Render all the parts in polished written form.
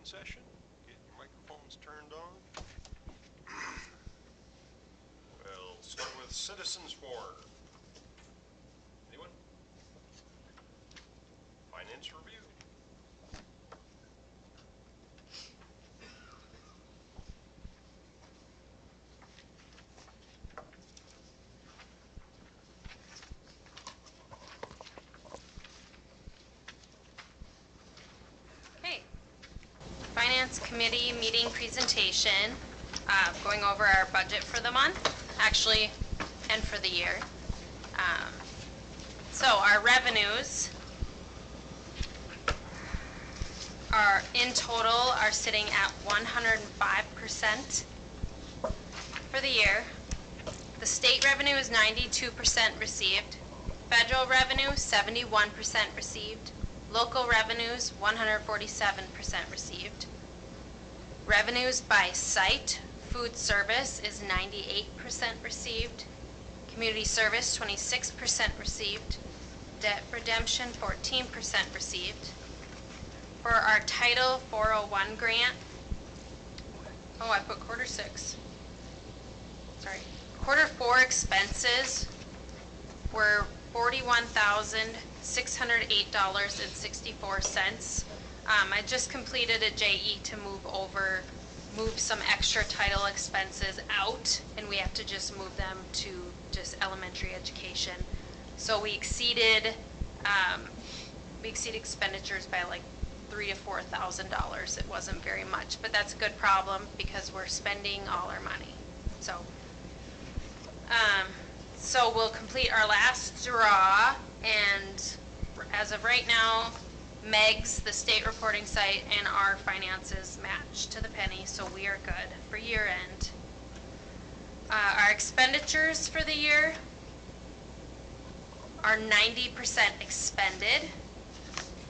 open session. Get your microphones turned on. We'll start with citizens forum. Anyone? Finance review. Finance Committee meeting presentation, going over our budget for the month, actually, and for the year. So our revenues are, in total, are sitting at 105% for the year. The state revenue is 92% received. Federal revenue, 71% received. Local revenues, 147% received. Revenues by site, food service is 98% received. Community service, 26% received. Debt redemption, 14% received. For our Title 401 grant, I put quarter 6. Sorry. Quarter 4 expenses were $41,608.64. I just completed a JE to move some extra title expenses out, and we have to just move them to just elementary education. So we exceeded expenditures by like $3,000 to $4,000. It wasn't very much, but that's a good problem because we're spending all our money. So we'll complete our last draw, and as of right now, MEG's, the state reporting site, and our finances match to the penny, so we are good for year end. Our expenditures for the year are 90% expended.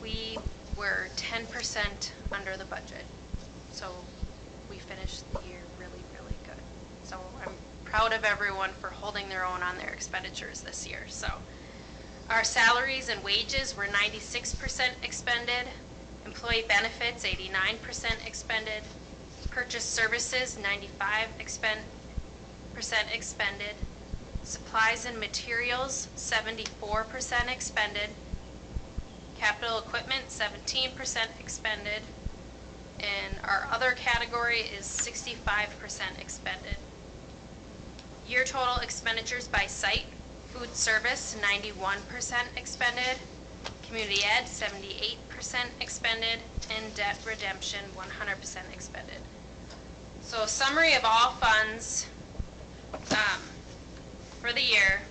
We were 10% under the budget, so we finished the year really, really good. So I'm proud of everyone for holding their own on their expenditures this year. So our salaries and wages were 96% expended. Employee benefits, 89% expended. Purchase services, 95% expended. Supplies and materials, 74% expended. Capital equipment, 17% expended. And our other category is 65% expended. Year total expenditures by site: food service, 91% expended. Community ed, 78% expended. And debt redemption, 100% expended. So a summary of all funds for the year.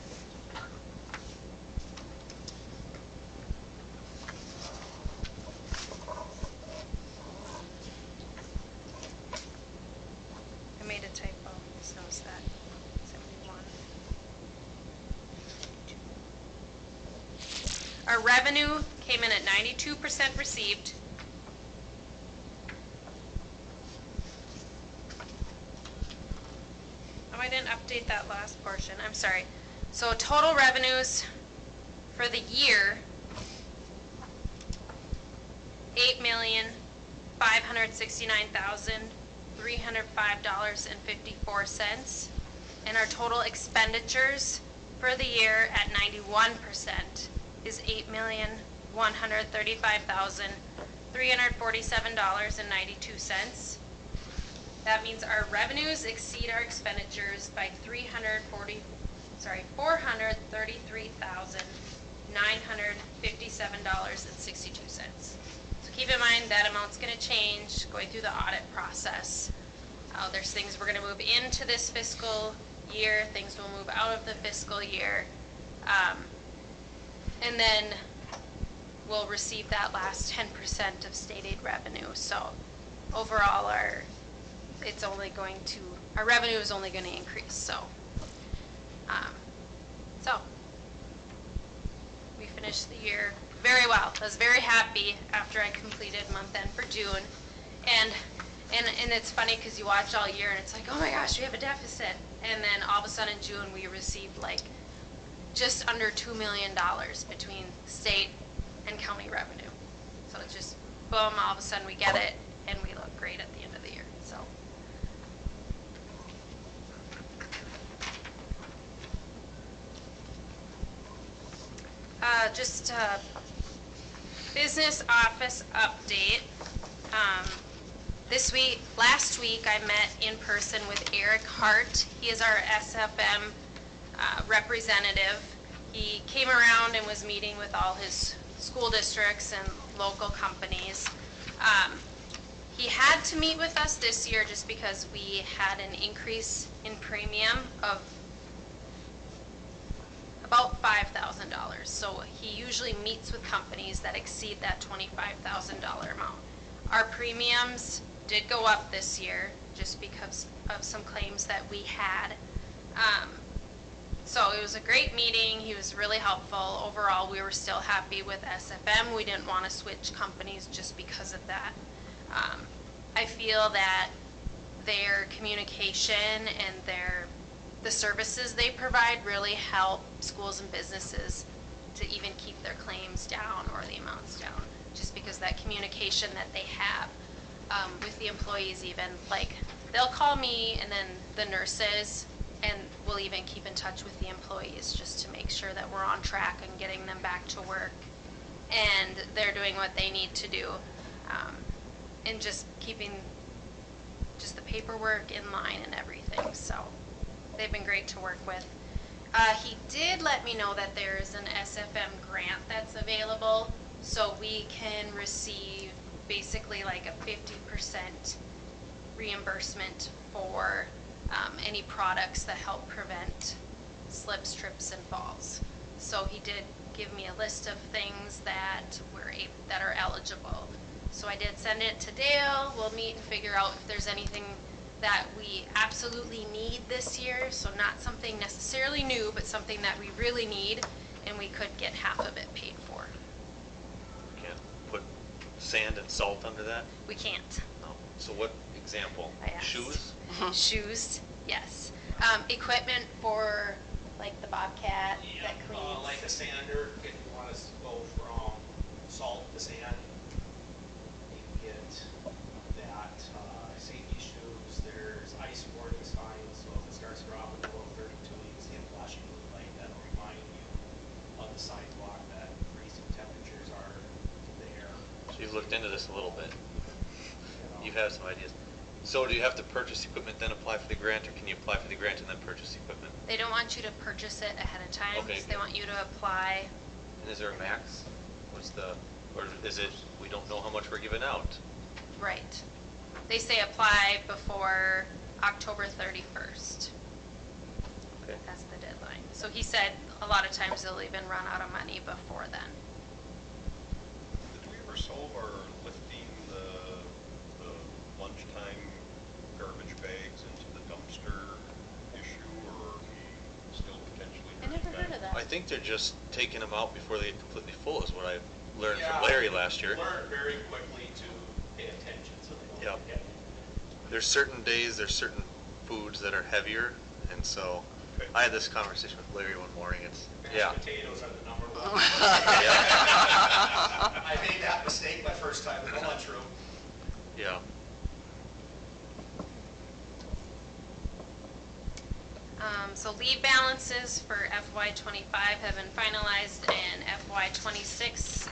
I made a typo, just notice that. 71. Our revenue came in at 92% received. I didn't update that last portion. I'm sorry. So total revenues for the year, $8,569,305.54. And our total expenditures for the year at 91% is $8,135,347.92. That means our revenues exceed our expenditures by $433,957.62. So keep in mind that amount's going to change going through the audit process. There's things we're going to move into this fiscal year, things will move out of the fiscal year, and then we'll receive that last 10% of state aid revenue. So overall, our revenue is only going to increase. So we finished the year very well. I was very happy after I completed month end for June, and it's funny because you watch all year and it's like, oh my gosh, we have a deficit, and then all of a sudden in June we received like just under $2 million between state and county revenue. So it's just boom, all of a sudden we get it, and we look great at the end of the year, so. Just a business office update. Last week I met in person with Eric Hart. He is our SFM representative. He came around and was meeting with all his school districts and local companies. He had to meet with us this year just because we had an increase in premium of about $5,000. So he usually meets with companies that exceed that $25,000 amount. Our premiums did go up this year just because of some claims that we had. So it was a great meeting. He was really helpful. Overall, we were still happy with SFM. We didn't want to switch companies just because of that. I feel that their communication and the services they provide really help schools and businesses to even keep their claims down or the amounts down, just because that communication that they have with the employees, even like they'll call me and then the nurses, and we'll even keep in touch with the employees just to make sure that we're on track and getting them back to work and they're doing what they need to do, and just keeping just the paperwork in line and everything. So they've been great to work with. He did let me know that there is an SFM grant that's available, so we can receive basically like a 50% reimbursement for any products that help prevent slips, trips, and falls. So he did give me a list of things that that are eligible. So I did send it to Dale. We'll meet and figure out if there's anything that we absolutely need this year. So not something necessarily new, but something that we really need, and we could get half of it paid for. Can't put sand and salt under that? We can't. No. So what example? I asked. Shoes? Shoes, yes. Equipment for like the Bobcat that cleans. Like a sander, if you want to go from salt to sand, you can get that. Safety shoes, there's ice warning signs, so if it starts dropping below 32, you can see a flashing blue light that'll remind you on the sidewalk that freezing temperatures are there. So you've looked into this a little bit. You know. You've had some ideas. So do you have to purchase equipment, then apply for the grant, or can you apply for the grant and then purchase equipment? They don't want you to purchase it ahead of time. Okay. So they want you to apply. And is there a max? Or is it, we don't know how much we're giving out? Right. They say apply before October 31st. Okay. That's the deadline. So he said a lot of times they'll even run out of money before then. Did we ever solve our lifting the lunchtime garbage bags into the dumpster issue, or are we still potentially? I never heard of that. I think they're just taking them out before they get completely full is what I learned Yeah, from Larry last year. Learn very quickly to pay attention so they don't Yep. forget. There's certain days, there's certain foods that are heavier, and so Okay. I had this conversation with Larry one morning. It's Mashed potatoes are the number one. Yeah. I made that mistake my first time in the lunchroom. Yeah. So leave balances for FY25 have been finalized, and FY26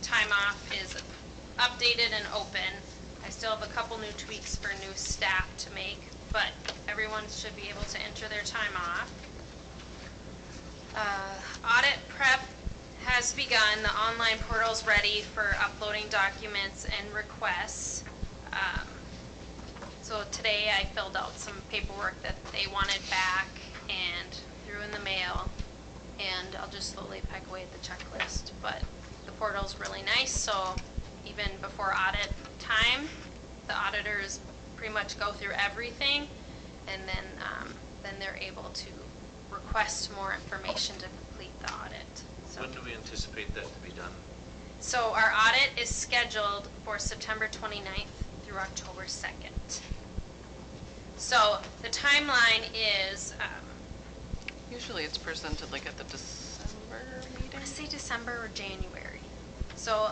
time off is updated and open. I still have a couple new tweaks for new staff to make, but everyone should be able to enter their time off. Audit prep has begun. The online portal's ready for uploading documents and requests. So today I filled out some paperwork that they wanted back and threw in the mail, and I'll just slowly peck away at the checklist. But the portal's really nice, so even before audit time, the auditors pretty much go through everything, and then they're able to request more information to complete the audit. So. When do we anticipate that to be done? So our audit is scheduled for September 29th through October 2nd. So the timeline is, Usually it's presented like at the December meeting. I want to say December or January. So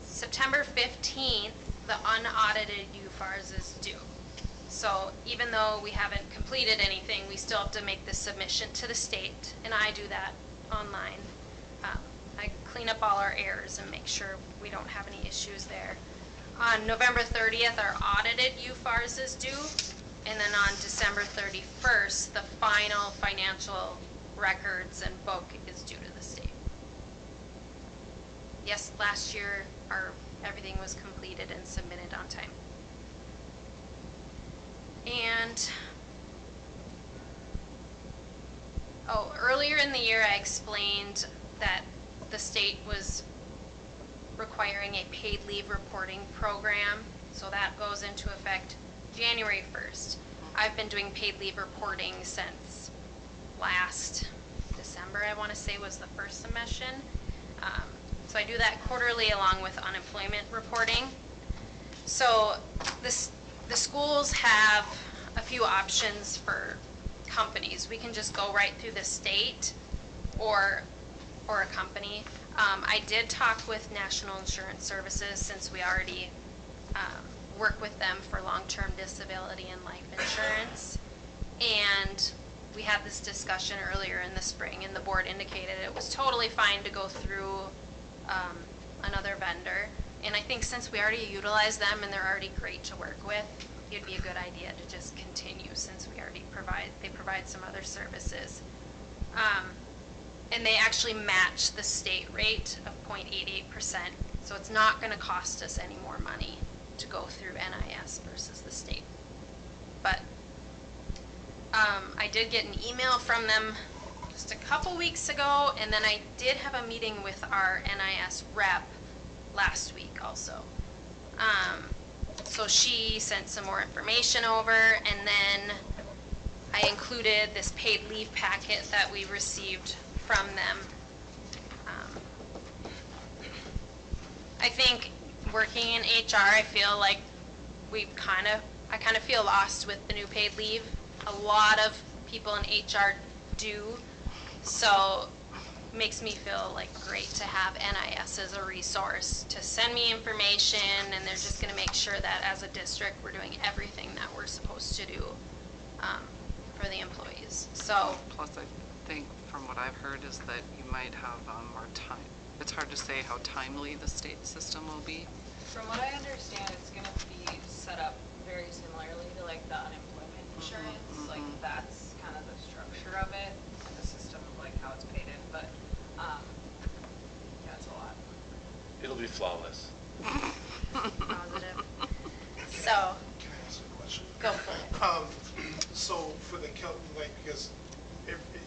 September 15th the unaudited UFARs is due. So even though we haven't completed anything, we still have to make the submission to the state, and I do that online. I clean up all our errors and make sure we don't have any issues there. On November 30th, our audited UFARs is due, and then on December 31st, the final financial records and book is due to the state. Yes, last year everything was completed and submitted on time. And earlier in the year I explained that the state was requiring a paid leave reporting program, so that goes into effect January 1st. I've been doing paid leave reporting since last December, I want to say was the first submission. So I do that quarterly along with unemployment reporting. So the schools have a few options for companies. We can just go right through the state or a company. I did talk with National Insurance Services since we already work with them for long-term disability and life insurance. And we had this discussion earlier in the spring, and the board indicated it was totally fine to go through another vendor. And I think since we already utilize them and they're already great to work with, it'd be a good idea to just continue since we already provide some other services. And they actually match the state rate of 0.88%, so it's not going to cost us any more money to go through NIS versus the state. But I did get an email from them just a couple weeks ago, and then I did have a meeting with our NIS rep last week also. So she sent some more information over, and then I included this paid leave packet that we received from them. I think working in HR, I feel like I kind of feel lost with the new paid leave. A lot of people in HR do, so it makes me feel like great to have NIS as a resource to send me information, and they're just going to make sure that as a district we're doing everything that we're supposed to do for the employees. So plus I think from what I've heard is that you might have more time. It's hard to say how timely the state system will be. From what I understand, it's going to be set up very similarly to like the unemployment insurance. Like that's kind of the structure of it and the system of like how it's paid in. But yeah, it's a lot. It'll be flawless. positive. Can So I ask a question? go for it. So for the because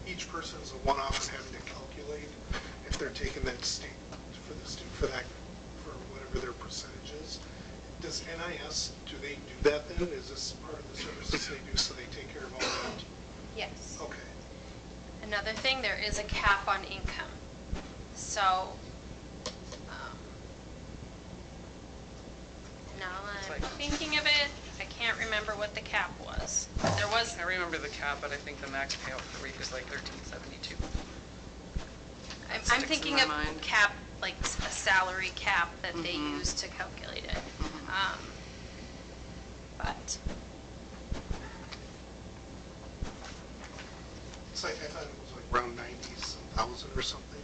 each person is a one-off and having to calculate if they're taking that state for whatever their percentage is. Does NIS, do they do that then? Is this part of the services they do, so they take care of all that? Yes. Okay. Another thing, there is a cap on income. So now I'm thinking of it, I can't remember what the cap was. There was. I remember the cap, but I think the max payout per week is like $13.72. I'm thinking of cap, like a salary cap that they use to calculate it. But It's like, I thought it was like around 90,000 or something.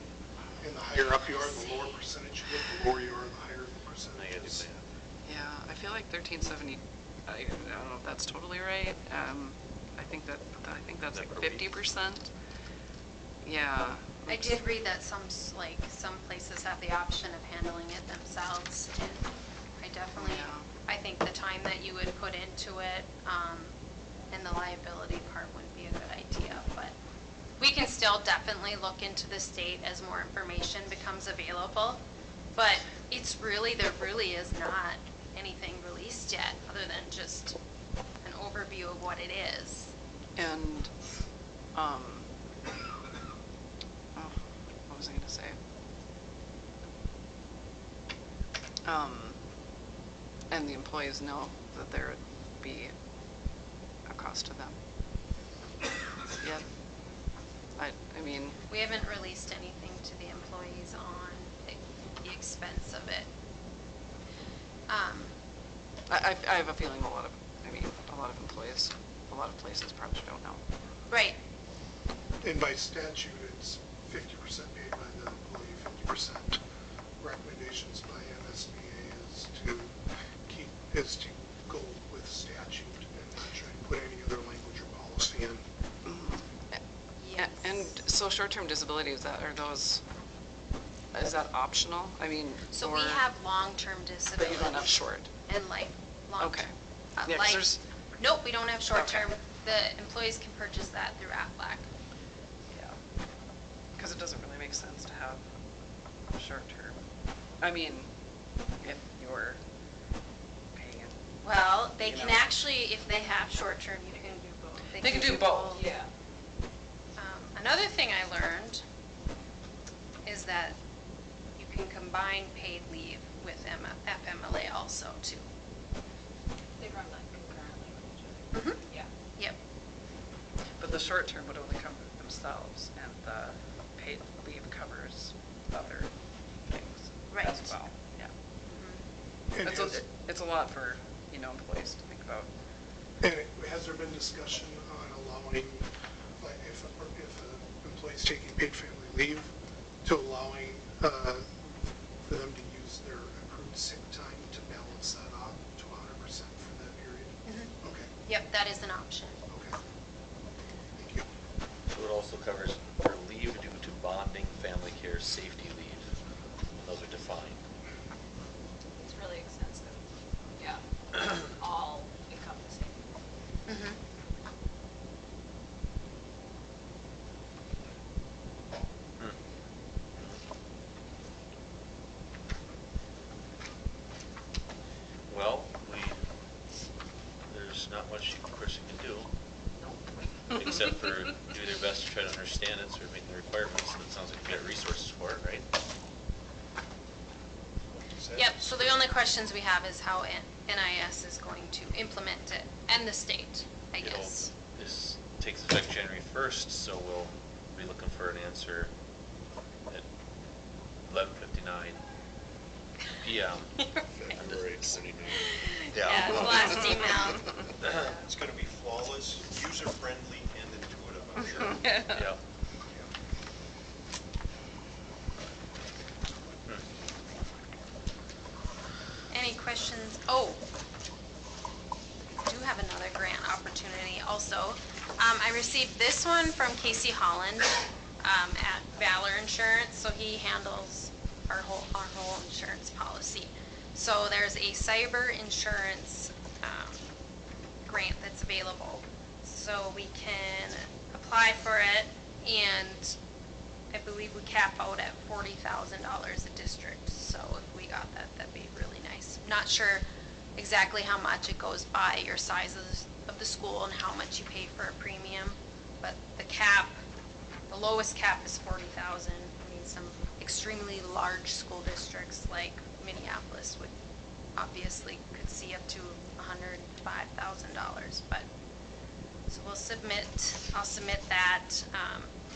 And the higher up you are, the lower percentage you get, the lower you are, the higher the percentage is. Yeah, I feel like 1370. I don't know if that's totally right. I think that's like 50%. Yeah. I did read that some places have the option of handling it themselves, and I definitely, I think the time that you would put into it, and the liability part wouldn't be a good idea, but we can still definitely look into the state as more information becomes available, but there really is not anything released yet, other than just an overview of what it is. And, what was I going to say? And the employees know that there would be a cost to them. Yep. I mean. We haven't released anything to the employees on the expense of it. I have a feeling a lot of employees, a lot of places probably don't know. Right. And by statute, it's 50% paid by the employee, 50%. Recommendations by MSBA is to go with statute and not try to put any other language or policy in. Yes. And so short-term disability, is that optional? I mean, So we or- have long-term But disability. you don't have short. And life, long. Okay. Yeah, 'cause there's- Nope, we don't have short-term. Okay. The employees can purchase that through Aflac. Yeah. Because it doesn't really make sense to have short-term. I mean, if you're paying. Well, they You can know. actually, if they have short-term, you can do both. They can do both. Yeah. Another thing I learned is that you can combine paid leave with FMLA also too. They run like concurrently with each other. Mhm. Yeah. Yep. But the short-term would only cover themselves, and the paid leave covers other things Right. as well. Yeah. And It's a lot for, employees to think about. And has there been discussion on allowing, like, if an employee's taking paid family leave, to allowing for them to use their accrued sick time to balance that out to 100% for that period? Mhm. Okay, Yep, that is an option. okay. Thank you. So it also covers for leave due to bonding, family care, safety leave. Those are defined. It's really extensive. Yeah. All encompassing. Mhm. Hmm. Well, there's not much a person can do, except for do their best to try to understand it, sort of make the requirements, and it sounds like you got resources for it, right? Yep, so the only questions we have is how NIS is going to implement it, and the state, I guess. This takes effect January 1st, so we'll be looking for an answer at 11:59 PM. February 29th. Yeah, the last email. It's going to be flawless, user-friendly, and intuitive, I'm sure. Yeah. Any questions? Oh, I do have another grant opportunity also. I received this one from Casey Holland at Valor Insurance, so he handles our whole insurance policy. So there's a cyber insurance grant that's available. So we can apply for it, and I believe we cap out at $40,000 a district. So if we got that, that'd be really nice. Not sure exactly how much. It goes by your sizes of the school and how much you pay for a premium. But the cap, the lowest cap is $40,000. I mean, some extremely large school districts like Minneapolis would obviously could see up to $105,000. But so I'll submit that.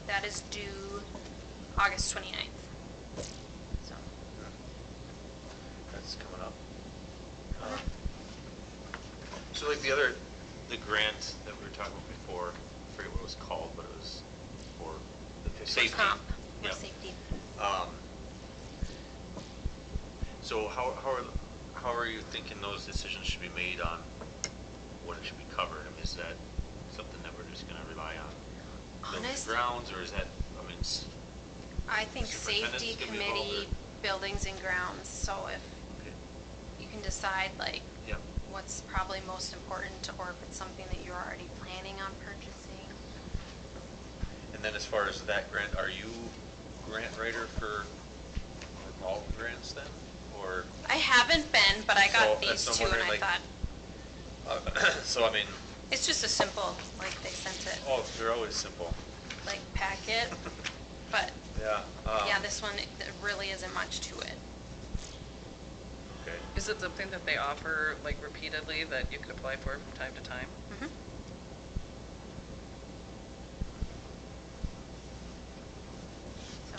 That is due August 29th. So. That's coming up. So like the grant that we were talking about before, I forget what it was called, but it was for the safety. Comp for Yep. safety. So how are you thinking those decisions should be made on what it should be covered? I mean, is that something that we're just gonna rely on buildings and Honestly, grounds, or is that, I mean, I think Superintendent's safety gonna be involved, committee, buildings and grounds, so if okay. you can decide like Yep. what's probably most important, or if it's something that you're already planning on purchasing. And then as far as that grant, are you grant writer for all grants then, or? I haven't been, but I So, got that's these what I'm two and I wondering, thought, So I mean, it's just a simple, like they sent it, oh, they're always simple. like packet, but Yeah. yeah, this one, there really isn't much to it. Okay. Is it something that they offer like repeatedly that you could apply for from time to time? Mhm. So,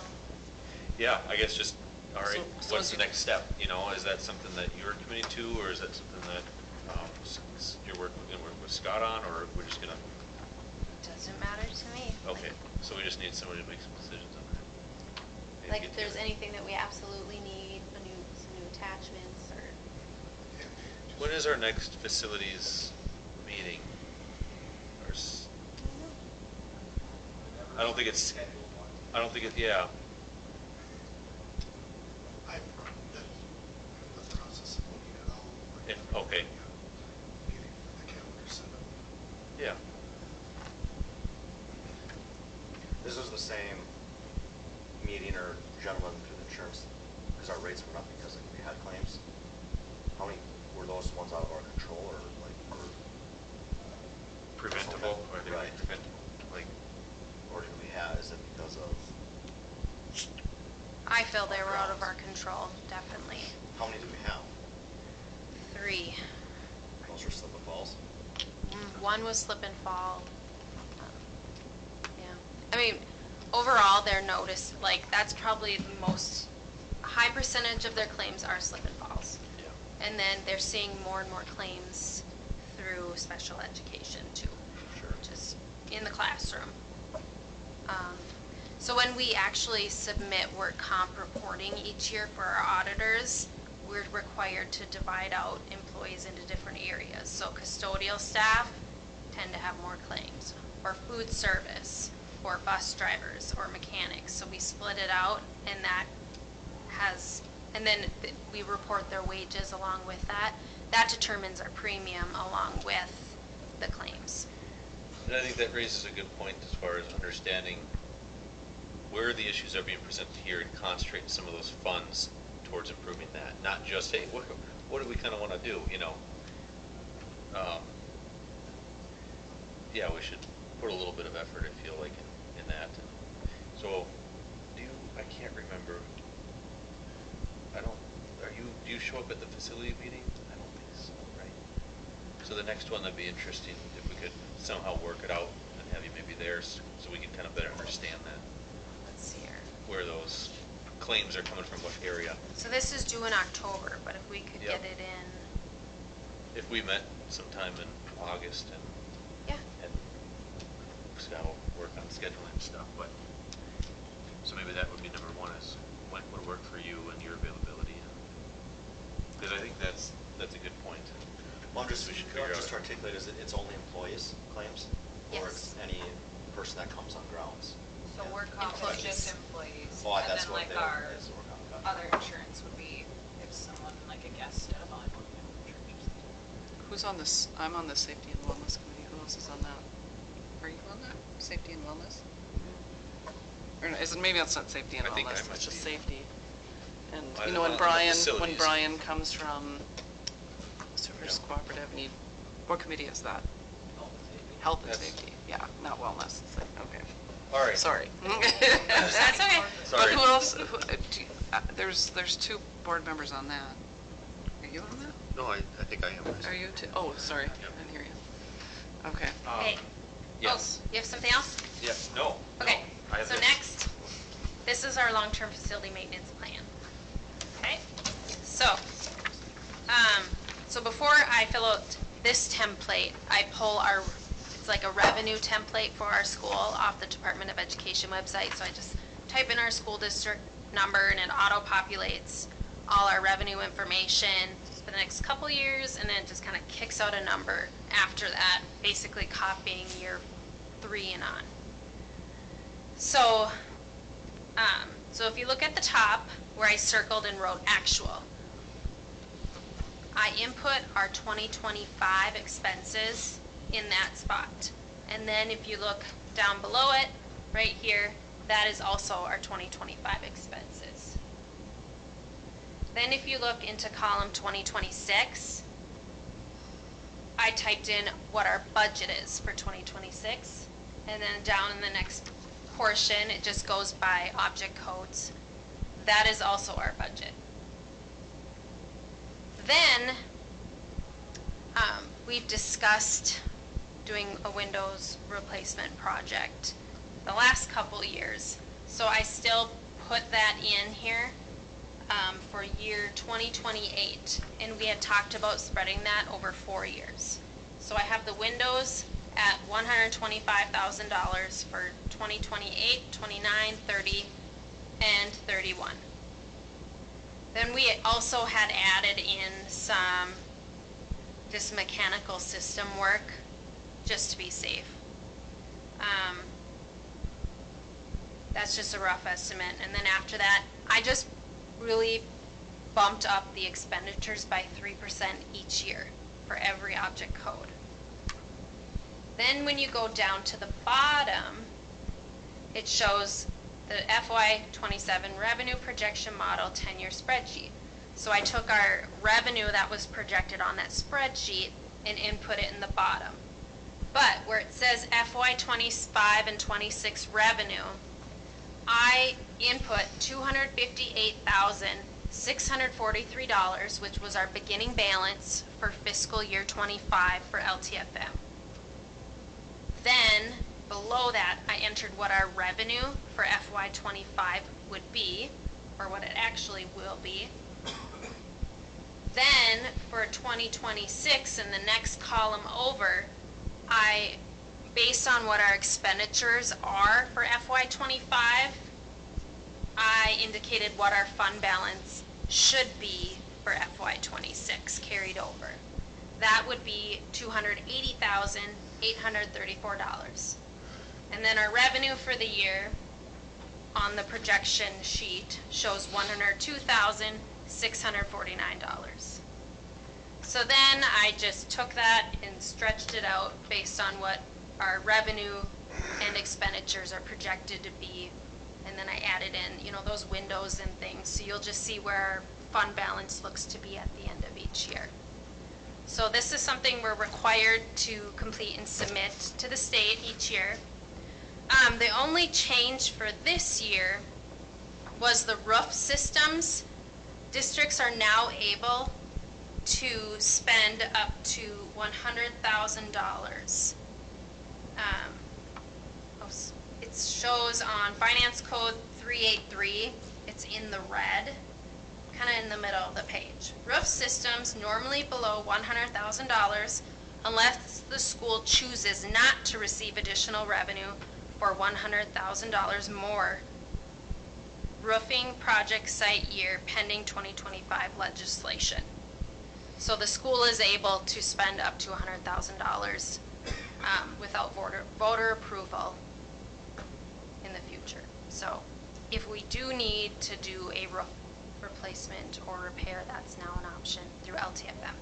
Yeah, I guess just, all right, So what's is the you- next step? You know, is that something that you're committing to, or is that something that you're gonna work with Scott on, or we're just gonna, Doesn't matter to me. okay, so we just need somebody to make some decisions on that. Maybe Like get if there's together. anything that we absolutely need, some new attachments or. When is our next facilities meeting? I don't think it's, yeah. I'm in the process of looking at all. Okay. Getting the calendar set up. Yeah. This is the same meeting or gentleman through the insurance, because our rates went up because we had claims. How many, were those ones out of our control, or like, Preventable, or they Right. preventable, like, or did we have, is it because of, I feel they were out of our control, definitely. how many do we have? 3. Those are slip and falls? One was slip and fall. Yeah. I mean, overall, their notice, like, that's probably the most, high percentage of their claims are slip and falls. yeah, And then they're seeing more and more claims through special education too. Sure. Just in the classroom. So when we actually submit work comp reporting each year for our auditors, we're required to divide out employees into different areas. So custodial staff tend to have more claims, or food service, or bus drivers, or mechanics. So we split it out, and that has, and then we report their wages along with that. That determines our premium along with the claims. and I think that raises a good point as far as understanding where the issues are being presented here and concentrate some of those funds towards improving that, not just, hey, what do we kind of want to do, you know? Yeah, we should put a little bit of effort, I feel like, in that. So, I can't remember, do you show up at the facility meeting? I don't think so, right? So the next one, that'd be interesting if we could somehow work it out and have you maybe there so we can kind of better understand that, Let's see here. where those claims are coming from, what area. So this is due in October, but if we could Yep. get it in, If we met sometime in August and yeah. Scott will work on scheduling stuff, but, so maybe that would be number one, is when would work for you and your availability. Because I think that's a good point. Well, I'm just, We should figure just to out. articulate, is it's only employees claims? Or Yes. it's any person that comes on grounds? So work comp is Employees. just employees, Oh, and that's then what like they, our is work on. other insurance would be if someone, like a guest at a volleyball game or church or something. Who's on this? I'm on the safety and wellness committee. Who else is on that? Are you on that? Safety and wellness? Or no, is it, maybe that's not safety and I think I wellness, might it's just be. safety. And, I you don't know, know, when the facilities. Brian comes from Surfers Yeah. Cooperative, and what committee is that? Health and safety. Health and That's- safety, yeah, not wellness. It's like, okay. All right. Sorry. That's okay. But Sorry. who else, there's 2 board members on that. Are you on that? No, I think I am. Are you too? Oh, sorry, I didn't hear you. Okay. Okay. Yes. Oh, you have something else? Yeah, no. Okay, no, I have so this. next, this is our long-term facility maintenance plan. Okay, so before I fill out this template, I pull it's like a revenue template for our school off the Department of Education website. So I just type in our school district number and it auto-populates all our revenue information for the next couple years, and then it just kind of kicks out a number after that, basically copying year 3 and on. So, so if you look at the top where I circled and wrote actual, I input our 2025 expenses in that spot. And then if you look down below it, right here, that is also our 2025 expenses. Then if you look into column 2026, I typed in what our budget is for 2026. And then down in the next portion, it just goes by object codes. That is also our budget. Then, we've discussed doing a Windows replacement project the last couple years. So I still put that in here. for year 2028, and we had talked about spreading that over 4 years. So I have the windows at $125,000 for 2028, 29, 30, and 31. Then we also had added in some just mechanical system work, just to be safe. That's just a rough estimate. And then after that, I just really bumped up the expenditures by 3% each year for every object code. Then when you go down to the bottom, it shows the FY27 revenue projection model 10-year spreadsheet. So I took our revenue that was projected on that spreadsheet and input it in the bottom. But where it says FY25 and 26 revenue, I input $258,643, which was our beginning balance for fiscal year 25 for LTFM. Then below that, I entered what our revenue for FY25 would be, or what it actually will be. Then for 2026, in the next column over, based on what our expenditures are for FY25, I indicated what our fund balance should be for FY26 carried over. That would be $280,834. And then our revenue for the year on the projection sheet shows $102,649. So then I just took that and stretched it out based on what our revenue and expenditures are projected to be. And then I added in, those windows and things. So you'll just see where our fund balance looks to be at the end of each year. So this is something we're required to complete and submit to the state each year. The only change for this year was the roof systems. Districts are now able to spend up to $100,000. It shows on Finance Code 383, it's in the red, kind of in the middle of the page. Roof systems normally below $100,000 unless the school chooses not to receive additional revenue for $100,000 more roofing project site year pending 2025 legislation. So the school is able to spend up to $100,000 without voter approval in the future. So if we do need to do a roof replacement or repair, that's now an option through LTFM.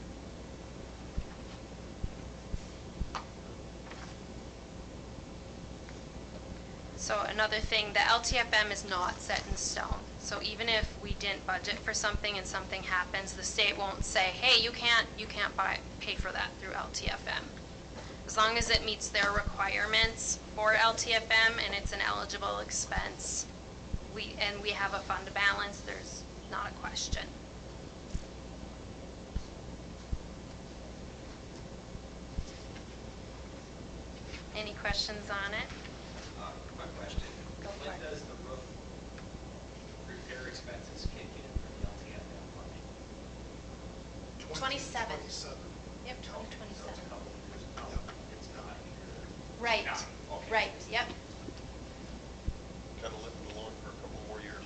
So another thing, the LTFM is not set in stone. So even if we didn't budget for something and something happens, the state won't say, hey, you can't pay for that through LTFM. As long as it meets their requirements for LTFM and it's an eligible expense, we have a fund balance, there's not a question. Any questions on it? Quick question. Go for When it. does the roof repair expenses kick in for the LTFM funding? 27. 27. Yep, So it's a 2027. couple of years out. Yep. It's not here. Right, Yeah, okay. right, yep. Kind of living along for a couple more years.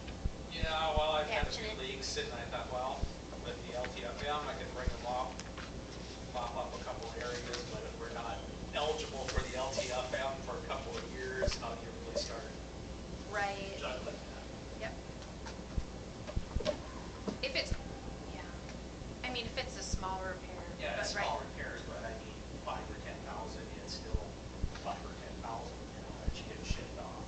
Yeah, well, I've had a few Definite. leaks and I thought, well, with the LTFM, I could bring them off, mop up a couple of areas, but if we're not eligible for the LTFM for a couple of years, how do you really start Right, juggling that? yep. If it's, yeah, I mean, if it's a small repair. Yeah, but it's right. small repairs, but I mean, 5 or 10,000, it's still 5 or 10,000, that you get shipped off.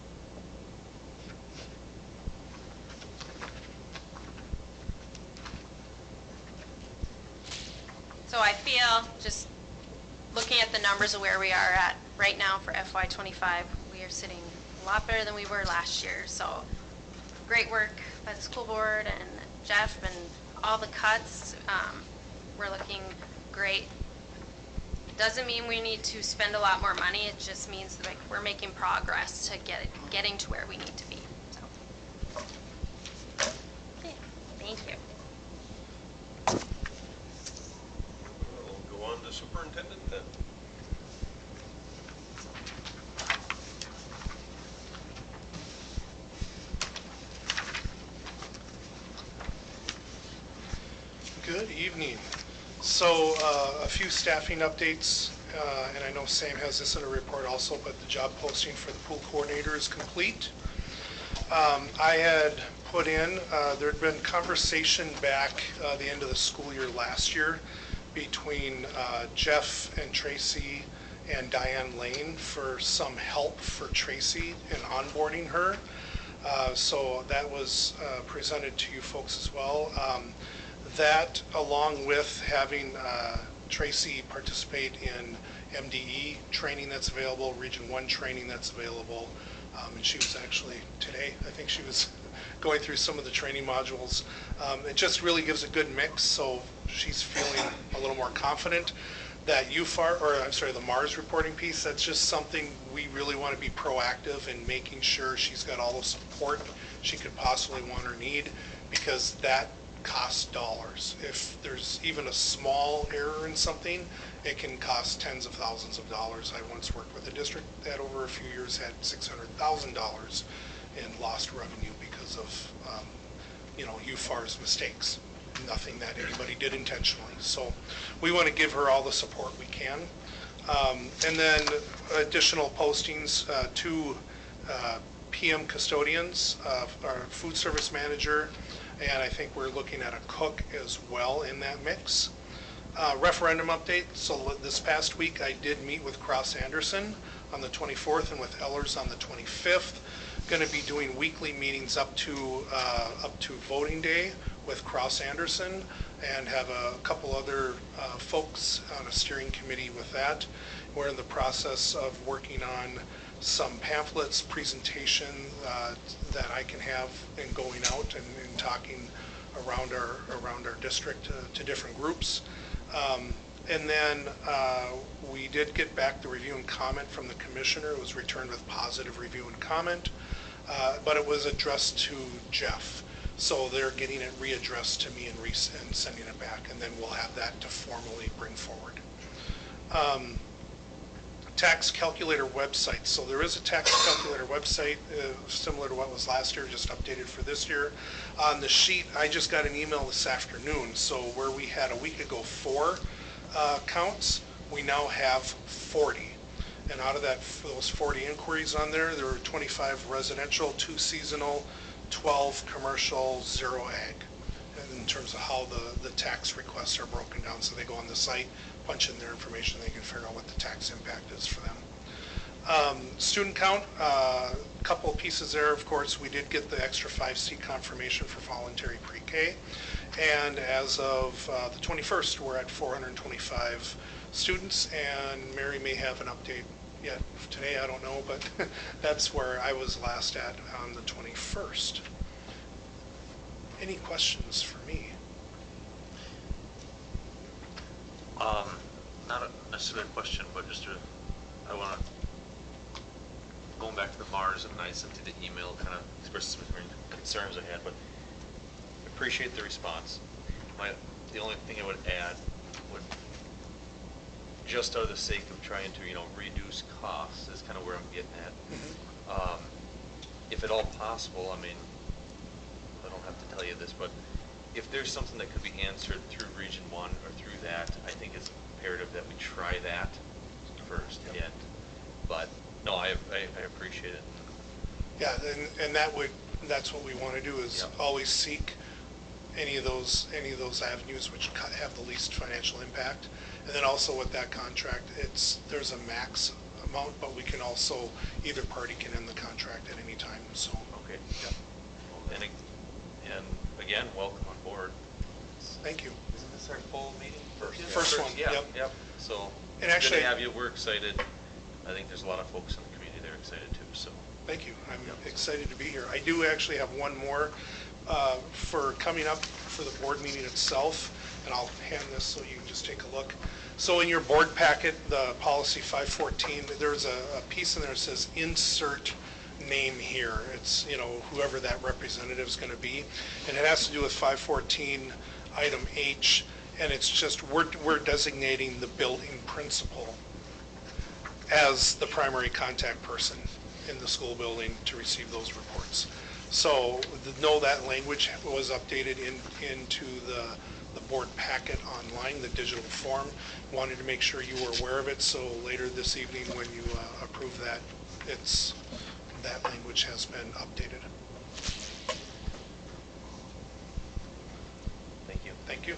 So I feel, just looking at the numbers of where we are at right now for FY25, we are sitting a lot better than we were last year. So great work by the school board and Jeff and all the cuts. We're looking great. Doesn't mean we need to spend a lot more money. It just means like we're making progress to getting to where we need to be. So, okay, thank you. Good evening. So a few staffing updates, and I know Sam has this in a report also, but the job posting for the pool coordinator is complete. I had put in, there had been conversation back the end of the school year last year between Jeff and Tracy and Diane Lane for some help for Tracy in onboarding her. So that was presented to you folks as well. That, along with having Tracy participate in MDE training that's available, Region 1 training that's available, and she was actually today, I think she was going through some of the training modules. It just really gives a good mix, so she's feeling a little more confident. That UFAR, or I'm sorry, the MARS reporting piece, that's just something we really want to be proactive in making sure she's got all the support she could possibly want or need, because that costs dollars. If there's even a small error in something, it can cost tens of thousands of dollars. I once worked with a district that over a few years had $600,000 in lost revenue because of UFAR's mistakes. Nothing that anybody did intentionally. So we want to give her all the support we can. And then additional postings, 2 PM custodians, our food service manager, and I think we're looking at a cook as well in that mix. Referendum update. So this past week I did meet with Cross Anderson on the 24th and with Ellers on the 25th. Going to be doing weekly meetings up to voting day with Cross Anderson, and have a couple other folks on a steering committee with that. We're in the process of working on some pamphlets, presentation that I can have in going out and talking around our district to different groups. And then we did get back the review and comment from the commissioner. It was returned with positive review and comment, but it was addressed to Jeff. So they're getting it readdressed to me and sending it back, and then we'll have that to formally bring forward. Tax calculator website. So there is a tax calculator website similar to what was last year, just updated for this year. On the sheet, I just got an email this afternoon. So where we had a week ago 4 counts, we now have 40. And out of those 40 inquiries on there, there were 25 residential, 2 seasonal, 12 commercial, 0 ag, in terms of how the tax requests are broken down. So they go on the site, punch in their information, they can figure out what the tax impact is for them. Student count, a couple of pieces there. Of course, we did get the extra 5-seat confirmation for voluntary pre-K. And as of the 21st, we're at 425 students, and Mary may have an update yet today, I don't know, but that's where I was last at on the 21st. Any questions for me? Not necessarily a question, but just I want to, going back to the Mars, and I sent you the email, kind of expressed some concerns I had, but appreciate the response. The only thing I would add would, just out of the sake of trying to, reduce costs, is kind of where I'm getting at. Mm-hmm. If at all possible, I mean, I don't have to tell you this, but if there's something that could be answered through Region 1 or through that, I think it's imperative that we try that first. Yep. But no, I appreciate it. Yeah, and that's what we want to do, is always seek any of those avenues which have the least financial impact. And then also with that contract, there's a max amount, but we can also, either party can end the contract at any time. So okay. Yep. And again, welcome on board. Thank you. Isn't this our full meeting? First one. Yeah. Yep. So and actually, good to have you. We're excited. I think there's a lot of folks in the community that are excited too. So thank you. I'm excited to be here. I do actually have one more for coming up for the board meeting itself, and I'll hand this so you can just take a look. So in your board packet, the policy 514, there's a piece in there that says insert name here. It's, whoever that representative is going to be. And it has to do with 514 item H, and it's just we're designating the building principal as the primary contact person in the school building to receive those reports. So know that language was updated into the the board packet online, the digital form. Wanted to make sure you were aware of it, so later this evening when you approve that, that language has been updated. Thank you. Thank you.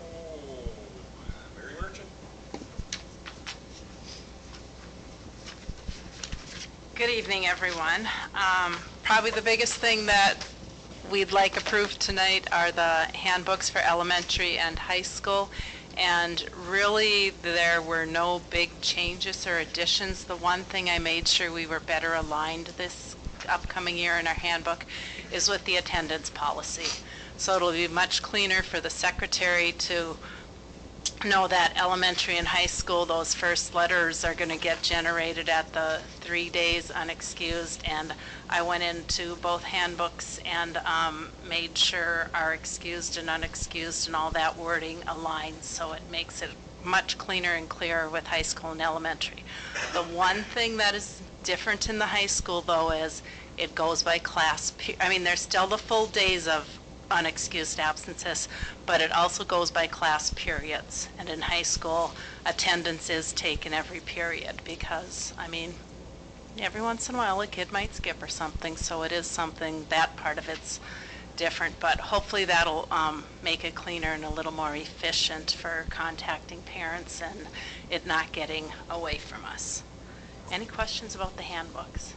Oh, Mary Merchant? Good evening, everyone. Probably the biggest thing that we'd like approved tonight are the handbooks for elementary and high school. And really, there were no big changes or additions. The one thing I made sure we were better aligned this upcoming year in our handbook is with the attendance policy. So it'll be much cleaner for the secretary to know that elementary and high school, those first letters are going to get generated at the 3 days unexcused, and I went into both handbooks and made sure our excused and unexcused and all that wording aligns, so it makes it much cleaner and clearer with high school and elementary. The one thing that is different in the high school, though, is it goes by class. I mean, there's still the full days of unexcused absences, but it also goes by class periods. And in high school, attendance is taken every period because, I mean, every once in a while a kid might skip or something, so it is something, that part of it's different, but hopefully that'll make it cleaner and a little more efficient for contacting parents and it not getting away from us. Any questions about the handbooks?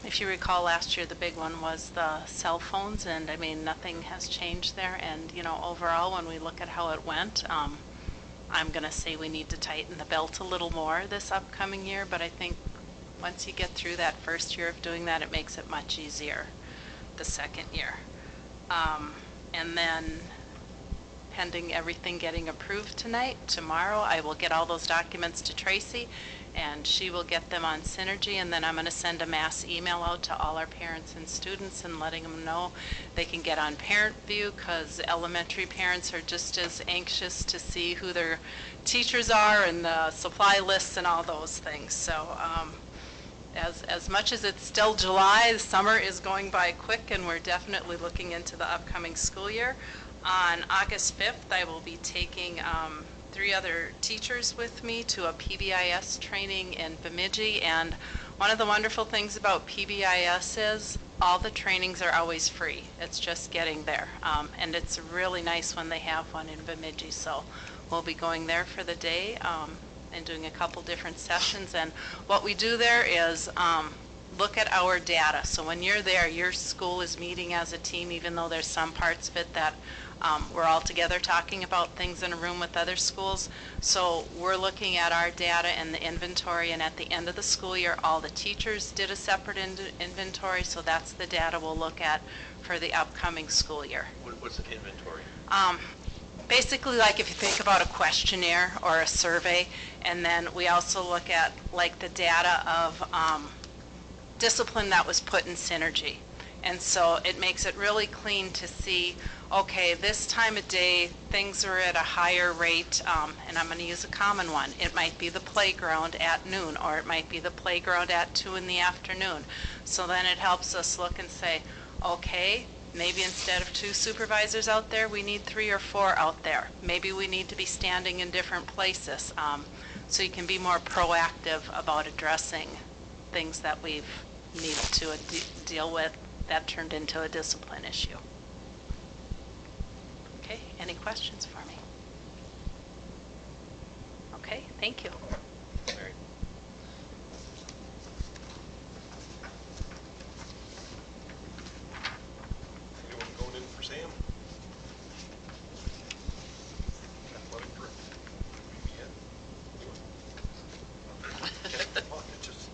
If you recall last year, the big one was the cell phones, and I mean, nothing has changed there. And, you know, overall, when we look at how it went, I'm going to say we need to tighten the belt a little more this upcoming year, but I think once you get through that first year of doing that, it makes it much easier the second year. And then pending everything getting approved tonight, tomorrow I will get all those documents to Tracy and she will get them on Synergy, and then I'm going to send a mass email out to all our parents and students and letting them know they can get on Parent View, because elementary parents are just as anxious to see who their teachers are and the supply lists and all those things. So as much as it's still July, the summer is going by quick and we're definitely looking into the upcoming school year. On August 5th, I will be taking 3 other teachers with me to a PBIS training in Bemidji, and one of the wonderful things about PBIS is all the trainings are always free. It's just getting there, and it's really nice when they have one in Bemidji, so we'll be going there for the day and doing a couple different sessions. And what we do there is look at our data. So when you're there, your school is meeting as a team, even though there's some parts of it that we're all together talking about things in a room with other schools. So we're looking at our data and the inventory, and at the end of the school year, all the teachers did a separate inventory, so that's the data we'll look at for the upcoming school year. What's an inventory? Basically, like if you think about a questionnaire or a survey, and then we also look at like the data of discipline that was put in Synergy. And so it makes it really clean to see, okay, this time of day, things are at a higher rate, and I'm going to use a common one. It might be the playground at noon, or it might be the playground at 2 in the afternoon. So then it helps us look and say, okay, maybe instead of 2 supervisors out there, we need 3 or 4 out there. Maybe we need to be standing in different places. So you can be more proactive about addressing things that we've needed to deal with that turned into a discipline issue. Okay, any questions for me? Okay, thank you. Mary? Anyone going in for Sam? Athletic director? Anyone? Okay, it just-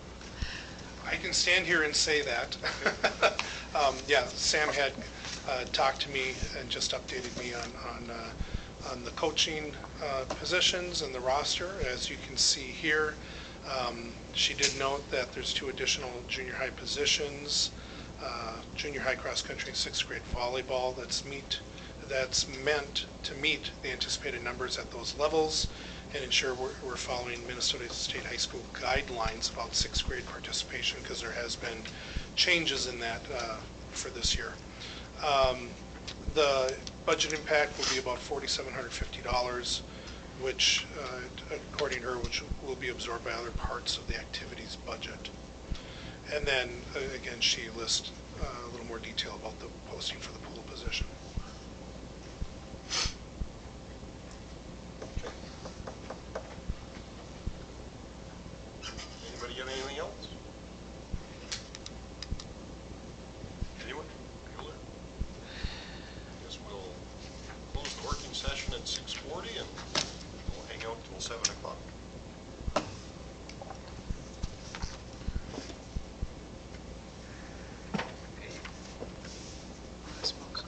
I can stand here and say that. Yeah, Sam had talked to me and just updated me on the coaching positions and the roster. As you can see here, she did note that there's 2 additional junior high positions, junior high cross country and 6th grade volleyball. That's meant to meet the anticipated numbers at those levels and ensure we're following Minnesota State High School guidelines about 6th grade participation, because there has been changes in that for this year. The budget impact will be about $4,750, which, according to her, which will be absorbed by other parts of the activities budget. And then, again, she lists a little more detail about the posting for the pool position. Okay. Anybody got anything else? Anyone? Bueller? Guess we'll close the working session at 6:40 and we'll hang out till 7 o'clock. I suppose.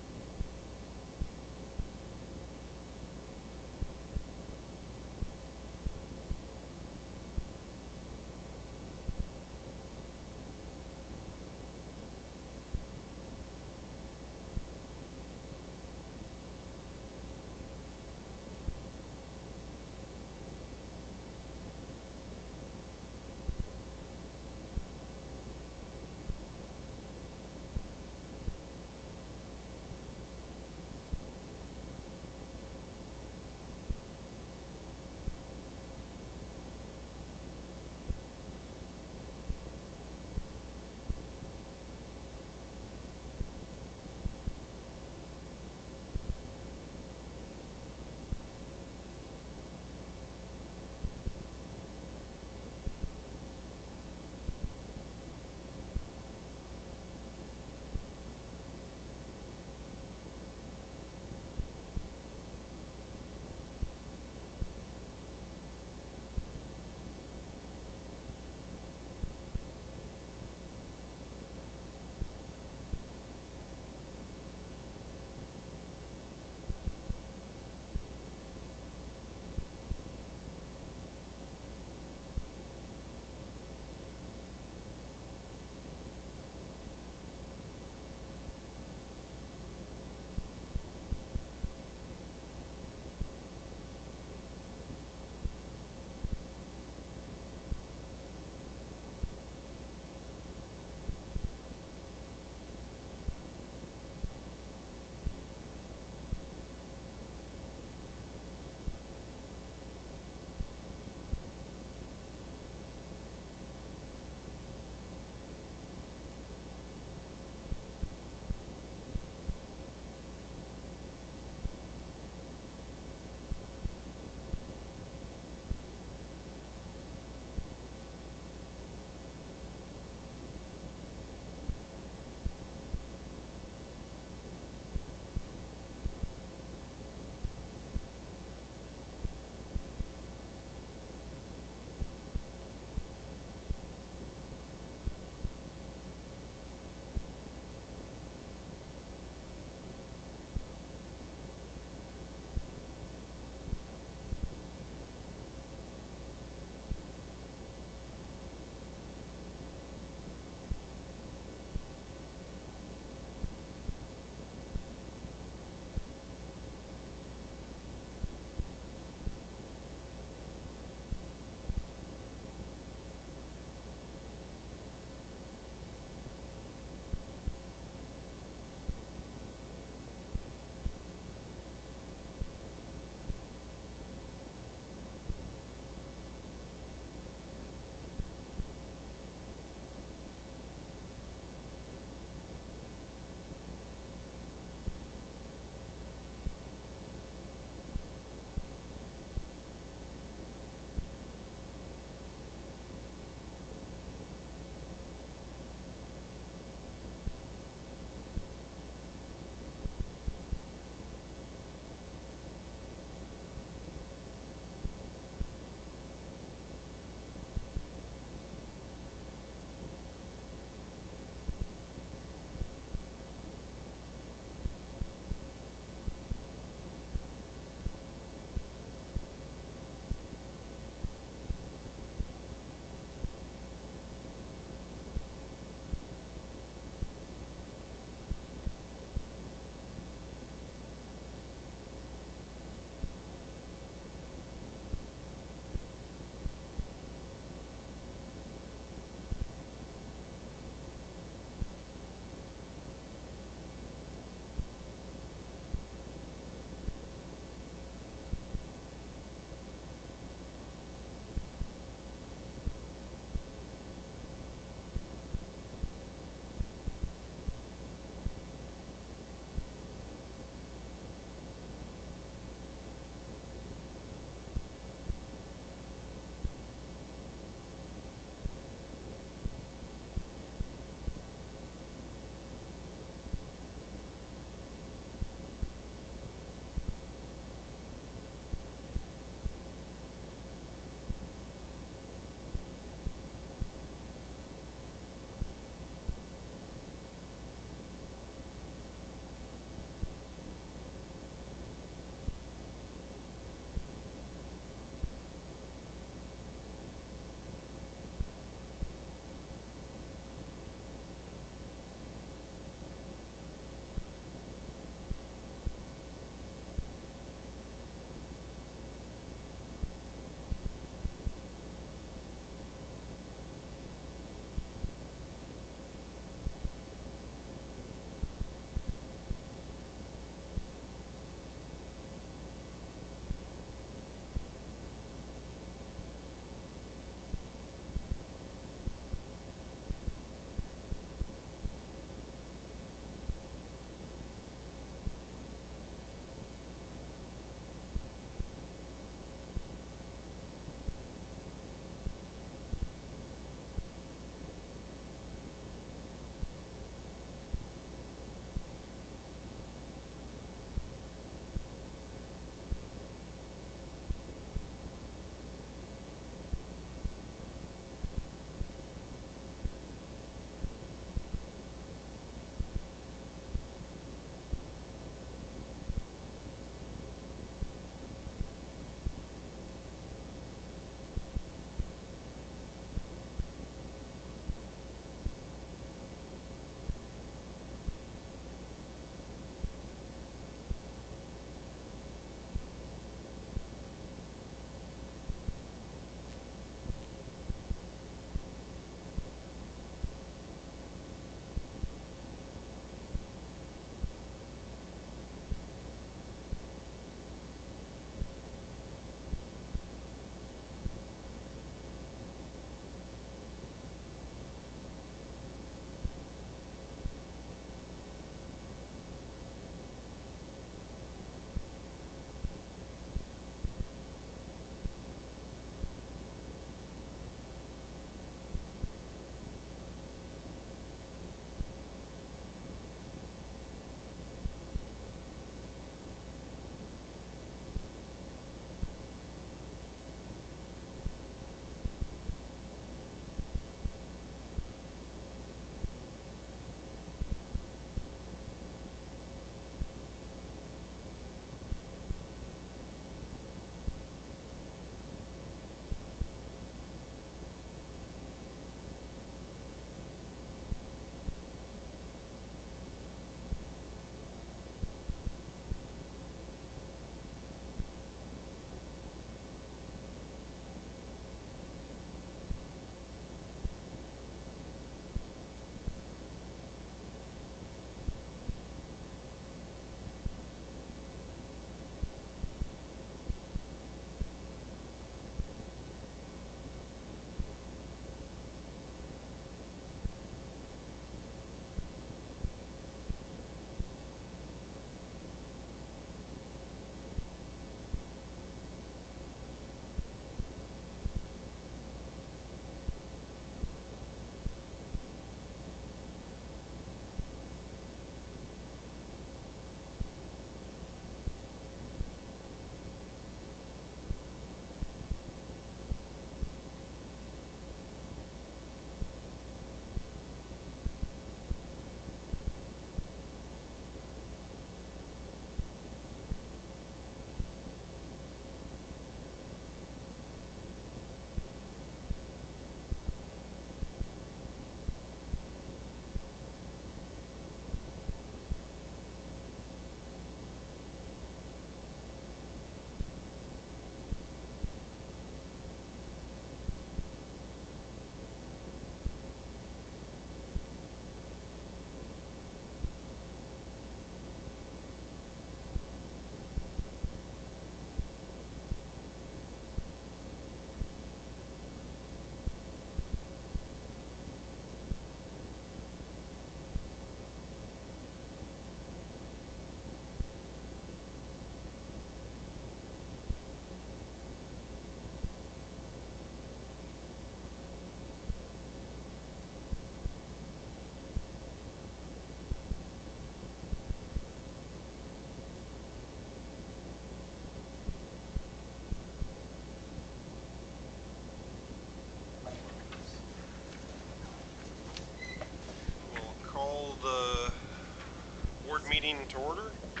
board meeting to order. I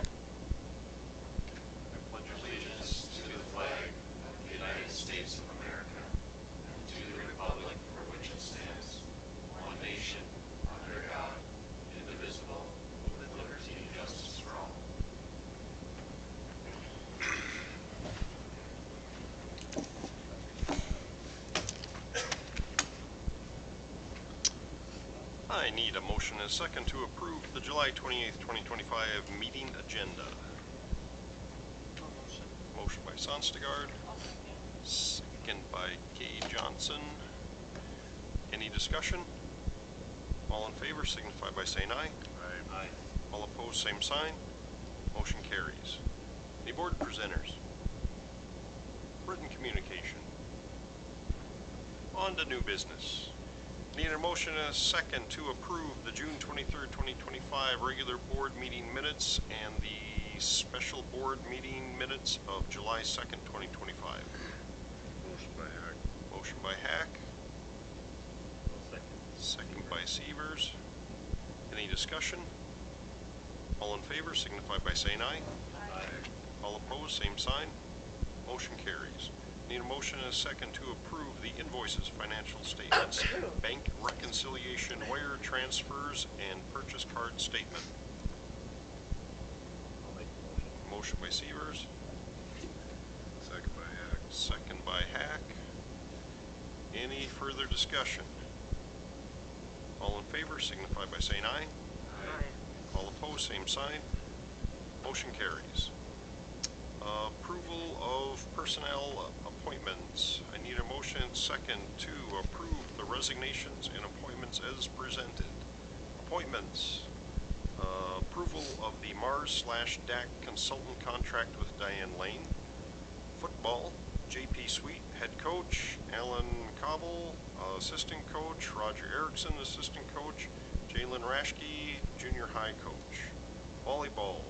pledge allegiance to the flag of the United States of America and to the republic for which it stands, one nation, under God, indivisible, with liberty and justice for all. I need a motion and a second to approve the July 28th, 2025 meeting agenda. Motion by Sonstegard, second by Kay Johnson. Any discussion? All in favor signify by saying aye. Aye. All opposed, same sign. Motion carries. Any board presenters? Written communication. On to new business. Need a motion and a second to approve the June 23rd, 2025 regular board meeting minutes and the special board meeting minutes of July 2nd, 2025. Motion by Hack. Motion by Hack. Second by Severs. Any discussion? All in favor signify by saying aye. Aye. All opposed, same sign. Motion carries. Need a motion and a second to approve the invoices, financial statements, bank reconciliation, wire transfers, and purchase card statement. I'll make the motion. Motion by Severs, Second by Hack. second by Hack. Any further discussion? All in favor signify by saying aye. All opposed, same sign. Motion carries. Approval of personnel appointments. I need a motion and second to approve the resignations and appointments as presented. Appointments. Approval of the Mars/DAC consultant contract with Diane Lane. Football. JP Sweet, head coach. Alan Cobble, assistant coach. Roger Erickson, assistant coach. Jalen Raschke, junior high coach. Volleyball.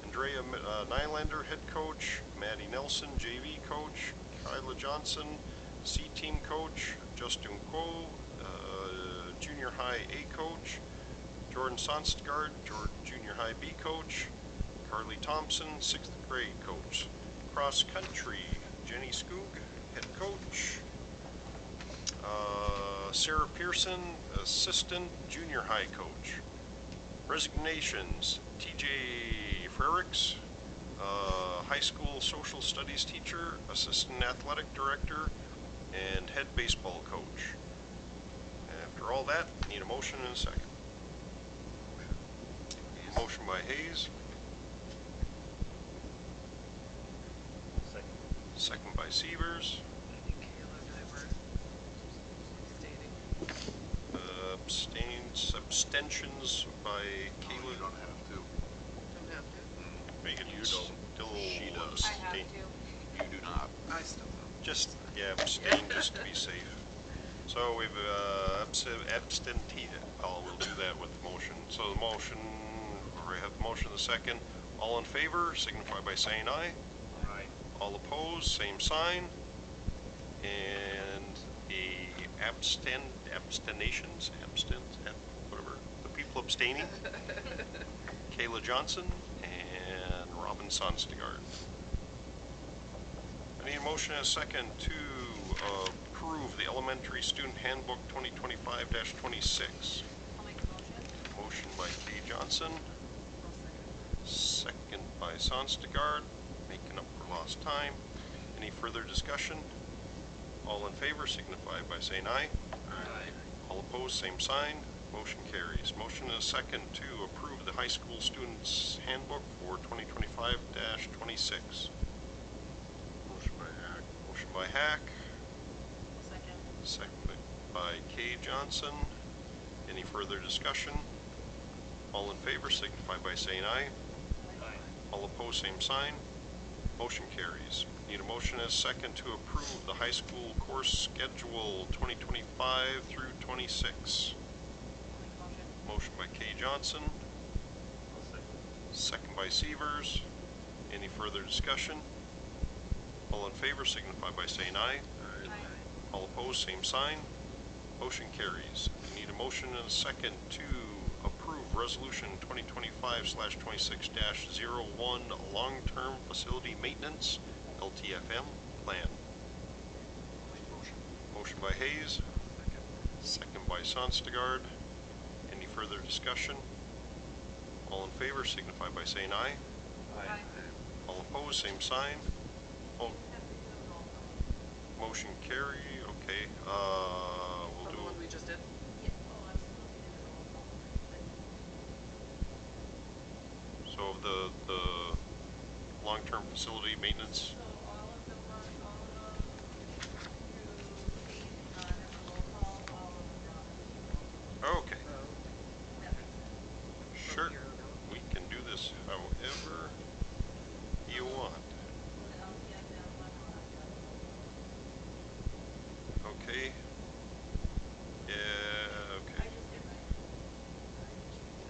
Andrea Nylander, head coach. Maddie Nelson, JV coach. Kyla Johnson, C-team coach. Justin Quo, junior high A coach. Jordan Sonstegard, junior high B coach. Carly Thompson, 6th grade coach. Cross country, Jenny Skoog, head coach. Sarah Pearson, assistant junior high coach. Resignations, TJ Frericks, high school social studies teacher, assistant athletic director, and head baseball coach. After all that, need a motion and a second. Motion by Hayes, Second. second by Severs. I think Kayla and I were stating. Abstentions by No, Kayla. you don't have to. Don't have to. Megan, You still don't. She does. I have abstain. to. You do not. I still don't. Just, yeah, abstain just to be safe. So we've abstentee. Oh, we'll do that with the motion. So the motion, we have the motion the second. All in favor signify by saying aye. Aye. All opposed, same sign. And the whatever, the people abstaining. Kayla Johnson and Robin Sonstegard. I need a motion and a second to approve the elementary student handbook 2025-26. I'll make the motion. Motion by Kay Johnson, second by Sonstegard, making up for lost time. Any further discussion? All in favor signify by saying aye. Aye. All opposed, same sign. Motion carries. Motion and a second to approve the high school students handbook for 2025-26. Motion by Hack. Motion by Hack, Second. seconded by Kay Johnson. Any further discussion? All in favor signify by saying aye. Aye. All opposed, same sign. Motion carries. Need a motion and a second to approve the high school course schedule 2025 through 26. Motion by Kay Johnson, second by Severs. Any further discussion? All in favor signify by saying aye. Aye. All opposed, same sign. Motion carries. I need a motion and a second to approve Resolution 2025/26-01 Long-Term Facility Maintenance LTFM Plan. Motion by Hayes. Second by Sonstegard. Any further discussion? All in favor signify by saying aye. Aye. All opposed, same sign. Oh, motion carry, okay, we'll The do, one we just did? so the long-term facility maintenance, So all of them are, all of them through eight, and the roll call, all of them are. okay, That makes sense. sure. We can do this however you want. The LTFM one will have to. Okay. Yeah, okay. I just did mine.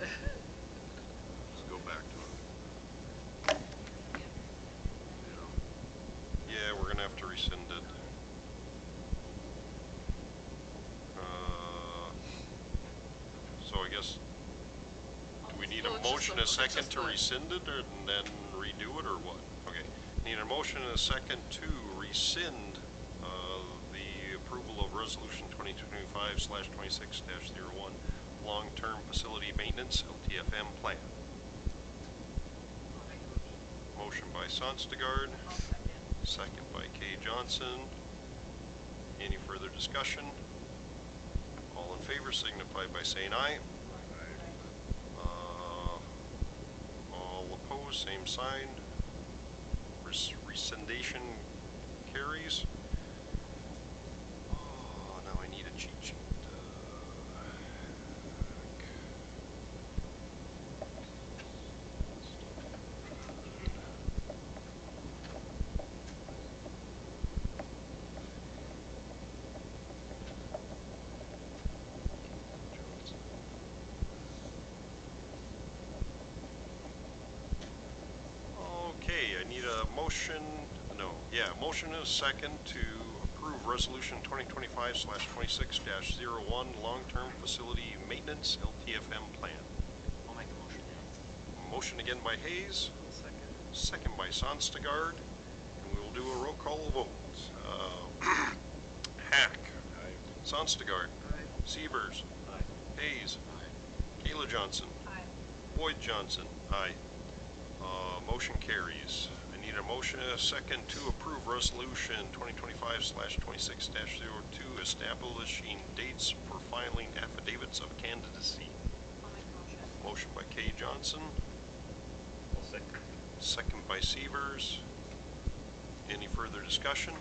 Let's go back to it. Yeah, we're gonna have to rescind it. So I guess, do we need Well, a it's just motion, a- a second it's to just a- rescind it, or and then redo it, or what? Okay, need a motion and a second to rescind, the approval of Resolution 2025/26-01 Long-Term Facility Maintenance LTFM Plan. Motion by Sonstegard, I'll second. second by Kay Johnson. Any further discussion? All in favor signify by saying aye. All opposed, same sign. Rescindation carries. Oh, now I need a cheat sheet. Okay, I need a motion, motion and a second to approve Resolution 2025/26-01 Long-Term Facility Maintenance LTFM Plan. I'll make the motion. Motion again by Hayes, Second. second by Sonstegard, and we will do a roll call vote. Hack. Sonstegard. Severs. Hayes. Kayla Johnson. Aye. Boyd Johnson. Aye. Motion carries. I need a motion and a second to approve Resolution 2025/26-02 establishing dates for filing affidavits of candidacy. I'll make the motion. Motion by Kay Johnson, I'll second. second by Severs. Any further discussion?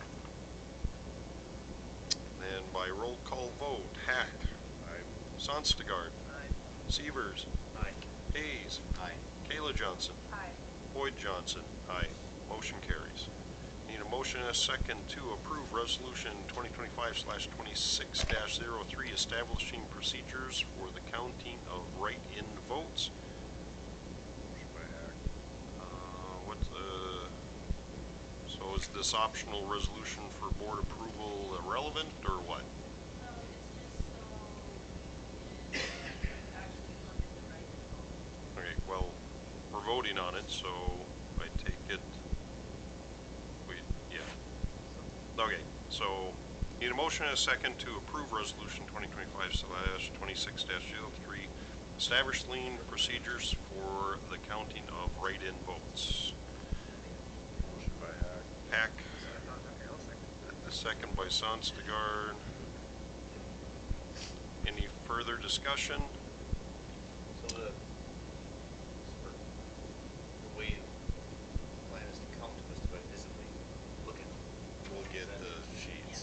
Then by roll call vote, Hack. Sonstegard. Severs. Aye. Hayes. Aye. Kayla Johnson. Aye. Boyd Johnson. Aye. Motion carries. Need a motion and a second to approve Resolution 2025/26-03 establishing procedures for the counting of write-in votes. Motion by Hack. So is this optional resolution for board approval irrelevant, or what? No, it's just so we can actually look at the right vote. Okay, well, we're voting on it, so I take it, okay, so need a motion and a second to approve Resolution 2025/26-03 establishing procedures for the counting of write-in votes. Motion by Hack. Hack, Okay, I'll second. second by Sonstegard. Any further discussion? So the way the plan is to count was to visibly look at. We'll get the sheets.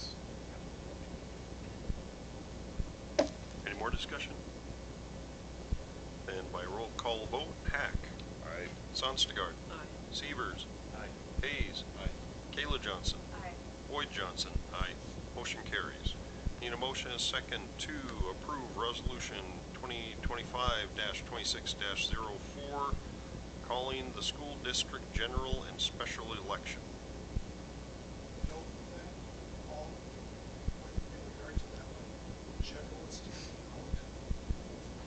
Any more discussion? Then by roll call vote, Hack. Aye. Sonstegard. Aye. Severs. Aye. Hayes. Kayla Johnson. Aye. Boyd Johnson. Aye. Motion carries. Need a motion and a second to approve Resolution 2025-26-04 calling the school district general and special election. Note that all, in regard to that one, checklist out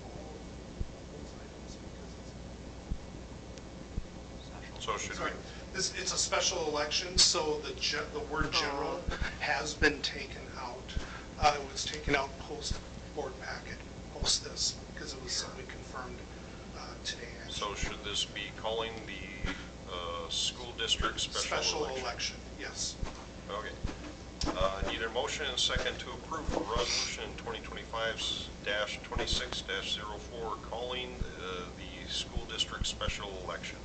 all of those items So should we, Sorry. It's a special election, so the word general has been taken out. It was taken out post-board packet, post this, because it was something confirmed today. so should this be calling the school district special election? Election, yes. Okay. Need a motion and a second to approve resolution 2025-26-04 calling the school district special election.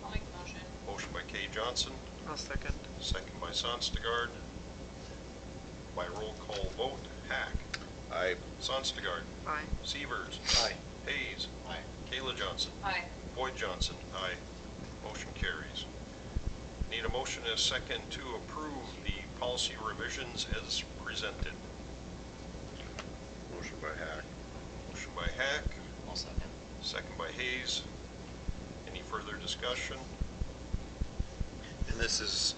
I'll make the motion. Motion by Kay Johnson, I'll second. second by Sonstigard. By roll call vote, Hack. Aye. Sonstigard. Aye. Severs. Aye. Hayes. Aye. Kayla Johnson. Aye. Boyd Johnson. Aye. Motion carries. Need a motion and a second to approve the policy revisions as presented. Motion by Hack. Motion by Hack, I'll second. second by Hayes. Any further discussion? And this is,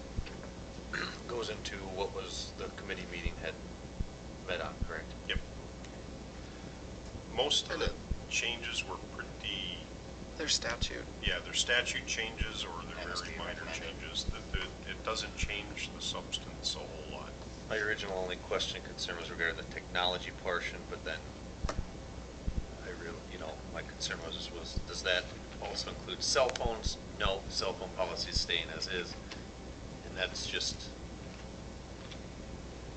goes into what was the committee meeting had met on, correct? Yep. Most of the changes were pretty, Their statute. yeah, they're statute changes or they're And very Steve minor recommended. changes. It doesn't change the substance a whole lot. My original only question, concern was regarding the technology portion, but then I really, my concern was, does that also include cell phones? No, cell phone policy is staying as is. And that's just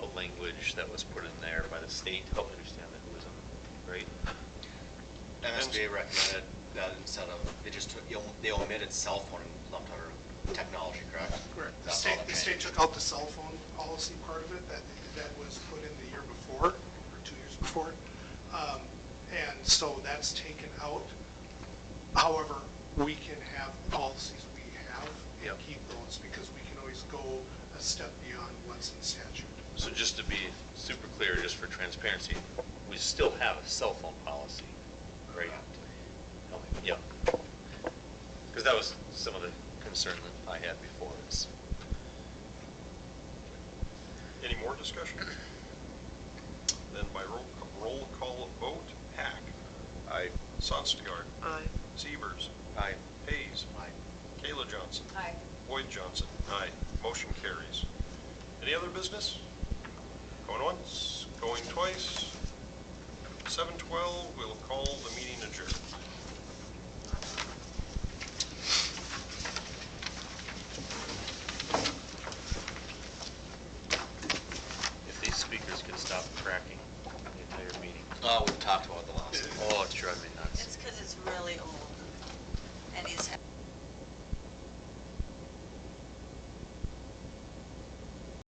a language that was put in there by the state. Help me understand that, who was on, right? MSBA recommended that instead of, they omitted cell phone and left under technology, correct? Correct. The That's all state, that the state changed. took out the cell phone policy part of it that was put in the year before, or 2 years before. And so that's taken out. However, we can have policies we have and Yep. keep those because we can always go a step beyond what's in statute. So just to be super clear, just for transparency, we still have a cell phone policy, right? Yeah. Because that was some of the concern that I had before. Any more discussion? Then by roll call vote, Hack. Aye. Sonstigard. Aye. Severs. Aye. Hayes. Aye. Kayla Johnson. Aye. Boyd Johnson. Aye. Motion carries. Any other business? Going once, going twice. 7:12, we'll call the meeting adjourned. If these speakers could stop cracking the entire meeting. We've talked about the last. Oh, it's driving me nuts. It's because it's really old, and he's